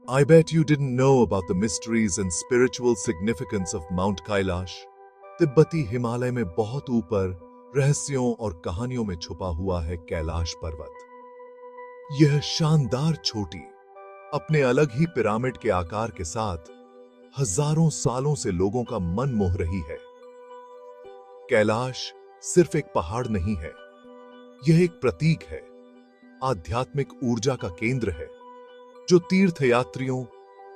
I bet you didn't know about the mysteries and spiritual significance of Mount Kailash. तिब्बती हिमालय में बहुत ऊपर रहस्यों और कहानियों में छुपा हुआ है कैलाश पर्वत। यह शानदार चोटी अपने अलग ही पिरामिड के आकार के साथ हजारों सालों से लोगों का मन मोह रही है। कैलाश सिर्फ एक पहाड़ नहीं है, यह एक प्रतीक है, आध्यात्मिक ऊर्जा का केंद्र है जो तीर्थयात्रियों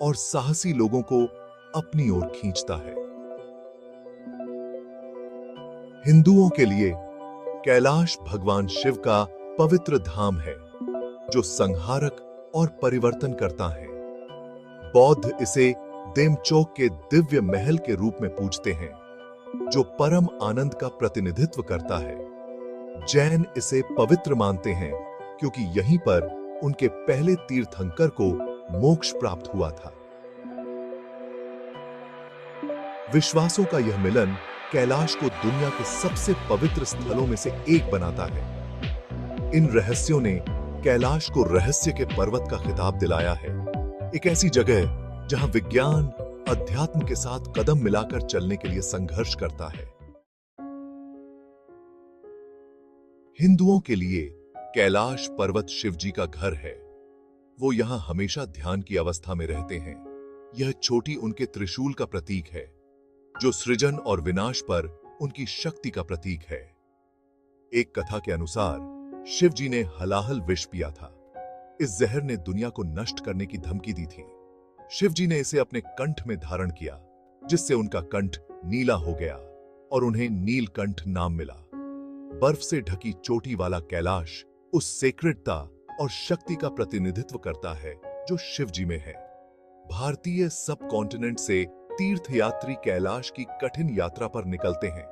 और साहसी लोगों को अपनी ओर खींचता है। हिंदुओं के लिए कैलाश भगवान शिव का पवित्र धाम है जो संहारक और परिवर्तन करता है। बौद्ध इसे देमचौक के दिव्य महल के रूप में पूजते हैं जो परम आनंद का प्रतिनिधित्व करता है। जैन इसे पवित्र मानते हैं क्योंकि यहीं पर उनके पहले तीर्थंकर को मोक्ष प्राप्त हुआ था। विश्वासों का यह मिलन कैलाश को दुनिया के सबसे पवित्र स्थलों में से एक बनाता है। इन रहस्यों ने कैलाश को रहस्य के पर्वत का खिताब दिलाया है, एक ऐसी जगह जहां विज्ञान अध्यात्म के साथ कदम मिलाकर चलने के लिए संघर्ष करता है। हिंदुओं के लिए कैलाश पर्वत शिवजी का घर है। वो यहां हमेशा ध्यान की अवस्था में रहते हैं। यह चोटी उनके त्रिशूल का प्रतीक है जो सृजन और विनाश पर उनकी शक्ति का प्रतीक है। एक कथा के अनुसार शिवजी ने हलाहल विष पिया था। इस जहर ने दुनिया को नष्ट करने की धमकी दी थी। शिवजी ने इसे अपने कंठ में धारण किया जिससे उनका कंठ नीला हो गया और उन्हें नीलकंठ नाम मिला। बर्फ से ढकी चोटी वाला कैलाश उस सेक्रेटता और शक्ति का प्रतिनिधित्व करता है जो शिवजी में है। भारतीय सब कॉन्टिनेंट से तीर्थयात्री कैलाश की कठिन यात्रा पर निकलते हैं।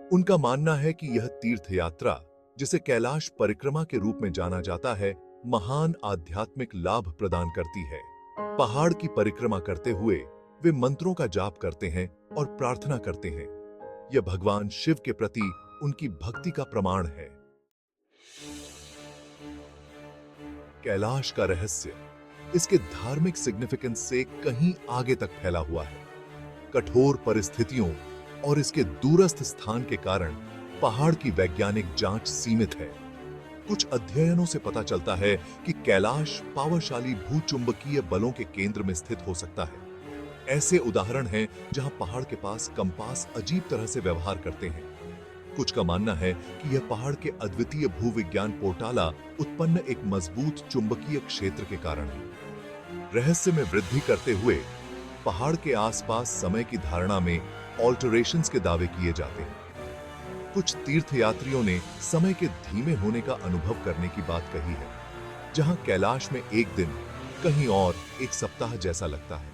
उनका मानना है कि यह तीर्थयात्रा, जिसे कैलाश परिक्रमा के रूप में जाना जाता है, महान आध्यात्मिक लाभ प्रदान करती है। पहाड़ की परिक्रमा करते हुए वे मंत्रों का जाप करते हैं और प्रार्थना करते हैं। यह भगवान शिव के प्रति उनकी भक्ति का प्रमाण है। कैलाश का रहस्य इसके धार्मिक सिग्निफिकेंस से कहीं आगे तक फैला हुआ है। कठोर परिस्थितियों और इसके दूरस्थ स्थान के कारण पहाड़ की वैज्ञानिक जांच सीमित है। कुछ अध्ययनों से पता चलता है कि कैलाश पावरशाली भूचुंबकीय बलों के केंद्र में स्थित हो सकता है। ऐसे उदाहरण हैं जहां पहाड़ के पास कंपास अजीब तरह से व्यवहार करते हैं। कुछ का मानना है कि यह पहाड़ के अद्वितीय भूविज्ञान पोर्टाला उत्पन्न एक मजबूत चुंबकीय क्षेत्र के कारण है। रहस्य में वृद्धि करते हुए पहाड़ के आसपास समय की धारणा में ऑल्टरेशंस के दावे किए जाते हैं। कुछ तीर्थयात्रियों ने समय के धीमे होने का अनुभव करने की बात कही है, जहां कैलाश में एक दिन कहीं और एक सप्ताह जैसा लगता है।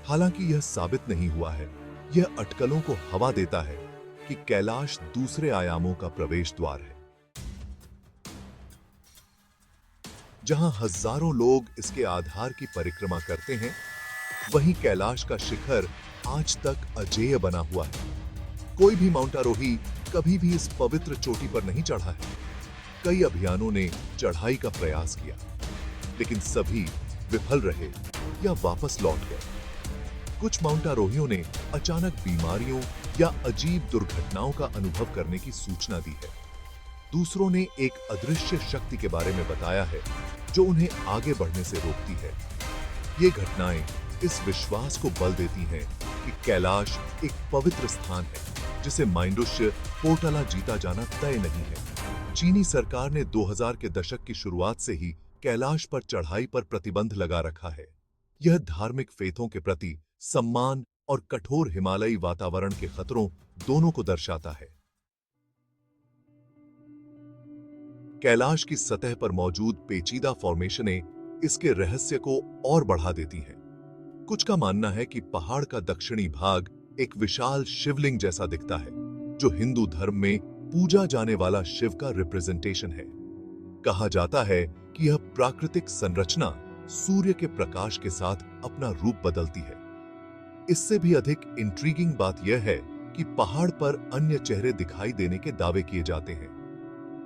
हालांकि यह साबित नहीं हुआ है, यह अटकलों को हवा देता है कि कैलाश दूसरे आयामों का प्रवेश द्वार है। जहां हजारों लोग इसके आधार की परिक्रमा करते हैं, वहीं कैलाश का शिखर आज तक अजेय बना हुआ है। कोई भी माउंटेनरोही कभी भी इस पवित्र चोटी पर नहीं चढ़ा है। कई अभियानों ने चढ़ाई का प्रयास किया, लेकिन सभी विफल रहे या वापस लौट गए। कुछ माउंटेनरोहियों ने अचानक बीमारियों या अजीब दुर्घटनाओं का अनुभव करने की सूचना दी है। दूसरों ने एक अदृश्य शक्ति के बारे में बताया है जो उन्हें आगे बढ़ने से रोकती है। ये घटनाएं इस विश्वास को बल देती हैं कि कैलाश एक पवित्र स्थान है जिसे माइंडुष्य पोर्टाला जीता जाना तय नहीं है। चीनी सरकार ने 2000 के दशक की शुरुआत से ही कैलाश पर चढ़ाई पर प्रतिबंध लगा रखा है। यह धार्मिक फेथों के प्रति सम्मान और कठोर हिमालयी वातावरण के खतरों दोनों को दर्शाता है। कैलाश की सतह पर मौजूद पेचीदा फॉर्मेशनें इसके रहस्य को और बढ़ा देती हैं। कुछ का मानना है कि पहाड़ का दक्षिणी भाग एक विशाल शिवलिंग जैसा दिखता है, जो हिंदू धर्म में पूजा जाने वाला शिव का रिप्रेजेंटेशन है। कहा जाता है कि यह प्राकृतिक संरचना सूर्य के प्रकाश के साथ अपना रूप बदलती है। इससे भी अधिक इंट्रीगिंग बात यह है कि पहाड़ पर अन्य चेहरे दिखाई देने के दावे किए जाते हैं।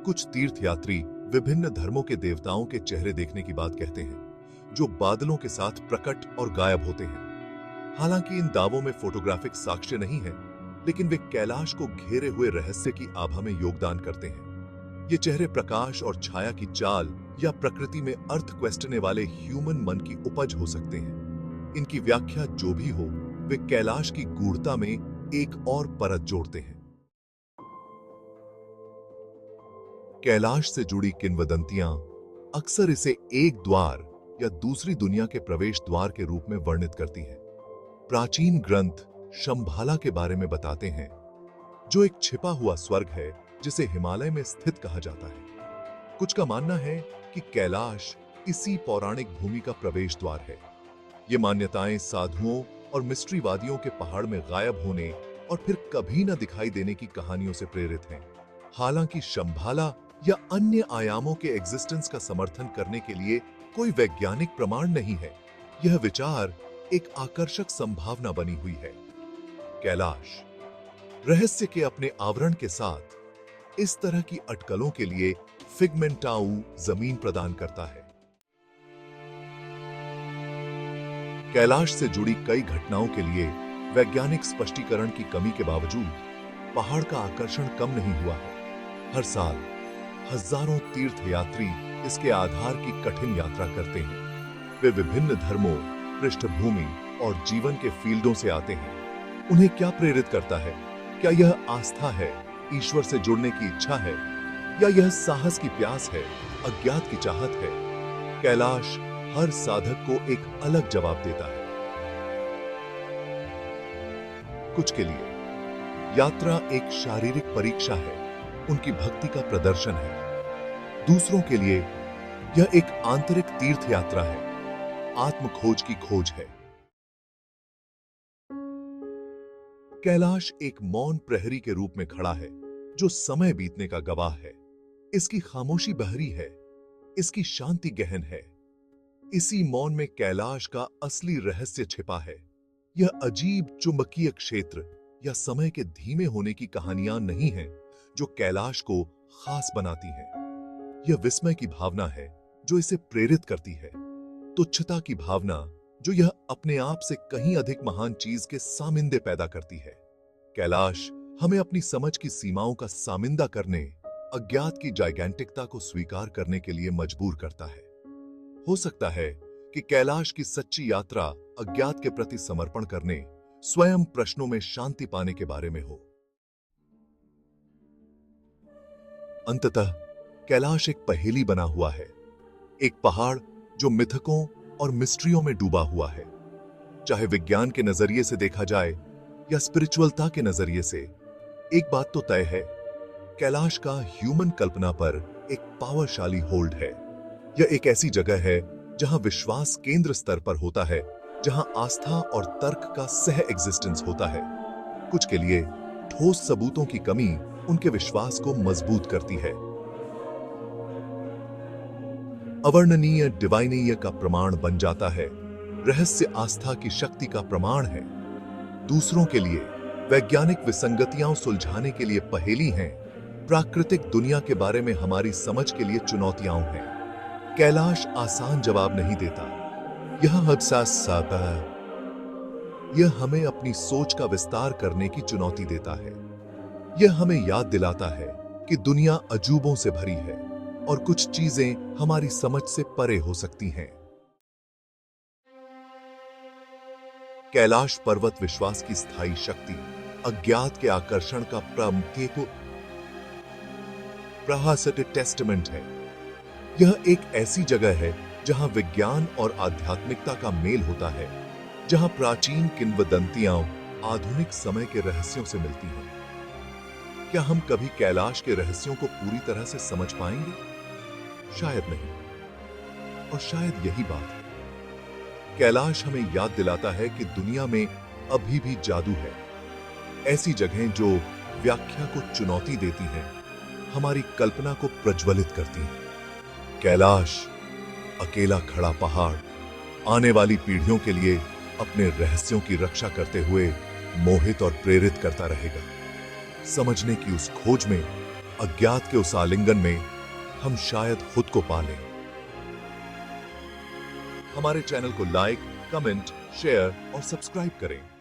कुछ तीर्थयात्री विभिन्न धर्मों के देवताओं के चेहरे देखने की बात कहते हैं, जो बादलों के साथ प्रकट और गायब होते हैं। हालांकि इन दावों में फोटोग्राफिक साक्ष्य नहीं है, लेकिन वे कैलाश को घेरे हुए रहस्य की आभा में योगदान करते हैं। ये चेहरे प्रकाश और छाया की चाल या प्रकृति में अर्थ क्वेश्चने वाले ह्यूमन मन की उपज हो सकते हैं। इनकी व्याख्या जो भी हो, वे कैलाश की गूढ़ता में एक और परत जोड़ते हैं। कैलाश से जुड़ी किंवदंतियां अक्सर इसे एक द्वार या दूसरी दुनिया के प्रवेश द्वार के रूप में वर्णित करती हैं। प्राचीन ग्रंथ शंभाला के बारे में बताते हैं, जो एक छिपा हुआ स्वर्ग है जिसे हिमालय में स्थित कहा जाता है। कुछ का मानना है कि कैलाश इसी पौराणिक भूमि का प्रवेश द्वार है। ये मान्यताएं साधुओं और मिस्ट्रीवादियों के पहाड़ में गायब होने और फिर कभी न दिखाई देने की कहानियों से प्रेरित हैं। हालांकि शंभाला या अन्य आयामों के एग्जिस्टेंस का समर्थन करने के लिए कोई वैज्ञानिक प्रमाण नहीं है। यह विचार एक आकर्षक संभावना बनी हुई है। कैलाश रहस्य के अपने आवरण के साथ इस तरह की अटकलों के लिए फिगमेंटाऊ जमीन प्रदान करता है। कैलाश से जुड़ी कई घटनाओं के लिए वैज्ञानिक स्पष्टीकरण की कमी के बावजूद पहाड़ का आकर्षण कम नहीं हुआ है। हर साल हजारों तीर्थयात्री इसके आधार की कठिन यात्रा करते हैं। वे विभिन्न धर्मों, पृष्ठभूमि और जीवन के फील्डों से आते हैं। उन्हें क्या प्रेरित करता है? क्या यह आस्था है, ईश्वर से जुड़ने की इच्छा है, या यह साहस की प्यास है, अज्ञात की चाहत है? कैलाश हर साधक को एक अलग जवाब देता है। कुछ के लिए यात्रा एक शारीरिक परीक्षा है, उनकी भक्ति का प्रदर्शन है। दूसरों के लिए यह एक आंतरिक तीर्थ यात्रा है, आत्मखोज की खोज है। कैलाश एक मौन प्रहरी के रूप में खड़ा है, जो समय बीतने का गवाह है। इसकी खामोशी बहरी है, इसकी शांति गहन है। इसी मौन में कैलाश का असली रहस्य छिपा है। यह अजीब चुंबकीय क्षेत्र या समय के धीमे होने की कहानियां नहीं हैं, जो कैलाश को खास बनाती हैं। यह विस्मय की भावना है जो इसे प्रेरित करती है, तुच्छता की भावना जो यह अपने आप से कहीं अधिक महान चीज के सामिंदे पैदा करती है। कैलाश हमें अपनी समझ की सीमाओं का सामिंदा करने, अज्ञात की जाइगेंटिकता को स्वीकार करने के लिए मजबूर करता है। हो सकता है कि कैलाश की सच्ची यात्रा अज्ञात के प्रति समर्पण करने, स्वयं प्रश्नों में शांति पाने के बारे में हो। अंततः कैलाश एक पहेली बना हुआ है, एक पहाड़ जो मिथकों और मिस्ट्रियों में डूबा हुआ है। चाहे विज्ञान के नजरिए से देखा जाए या स्पिरिचुअलता के नजरिए से, एक बात तो तय है, कैलाश का ह्यूमन कल्पना पर एक पावरशाली होल्ड है। यह एक ऐसी जगह है जहां विश्वास केंद्र स्तर पर होता है, जहां आस्था और तर्क का सह एग्जिस्टेंस होता है। कुछ के लिए ठोस सबूतों की कमी उनके विश्वास को मजबूत करती है। अवर्णनीय डिवाइनीय का प्रमाण बन जाता है, रहस्य आस्था की शक्ति का प्रमाण है। दूसरों के लिए वैज्ञानिक विसंगतियां सुलझाने के लिए पहेली हैं, प्राकृतिक दुनिया के बारे में हमारी समझ के लिए चुनौतियां हैं। कैलाश आसान जवाब नहीं देता, यह हदसास साता है। यह हमें अपनी सोच का विस्तार करने की चुनौती देता है। यह हमें याद दिलाता है कि दुनिया अजूबों से भरी है और कुछ चीजें हमारी समझ से परे हो सकती हैं। कैलाश पर्वत विश्वास की स्थायी शक्ति, अज्ञात के आकर्षण का प्रहासट टेस्टमेंट है। यह एक ऐसी जगह है जहां विज्ञान और आध्यात्मिकता का मेल होता है, जहां प्राचीन किंवदंतियां आधुनिक समय के रहस्यों से मिलती हैं। क्या हम कभी कैलाश के रहस्यों को पूरी तरह से समझ पाएंगे? शायद नहीं। और शायद यही बात है। कैलाश हमें याद दिलाता है कि दुनिया में अभी भी जादू है। ऐसी जगहें जो व्याख्या को चुनौती देती हैं, हमारी कल्पना को प्रज्वलित करती हैं। कैलाश अकेला खड़ा पहाड़ आने वाली पीढ़ियों के लिए अपने रहस्यों की रक्षा करते हुए मोहित और प्रेरित करता रहेगा। समझने की उस खोज में, अज्ञात के उस आलिंगन में हम शायद खुद को पालें। हमारे चैनल को लाइक, कमेंट, शेयर और सब्सक्राइब करें।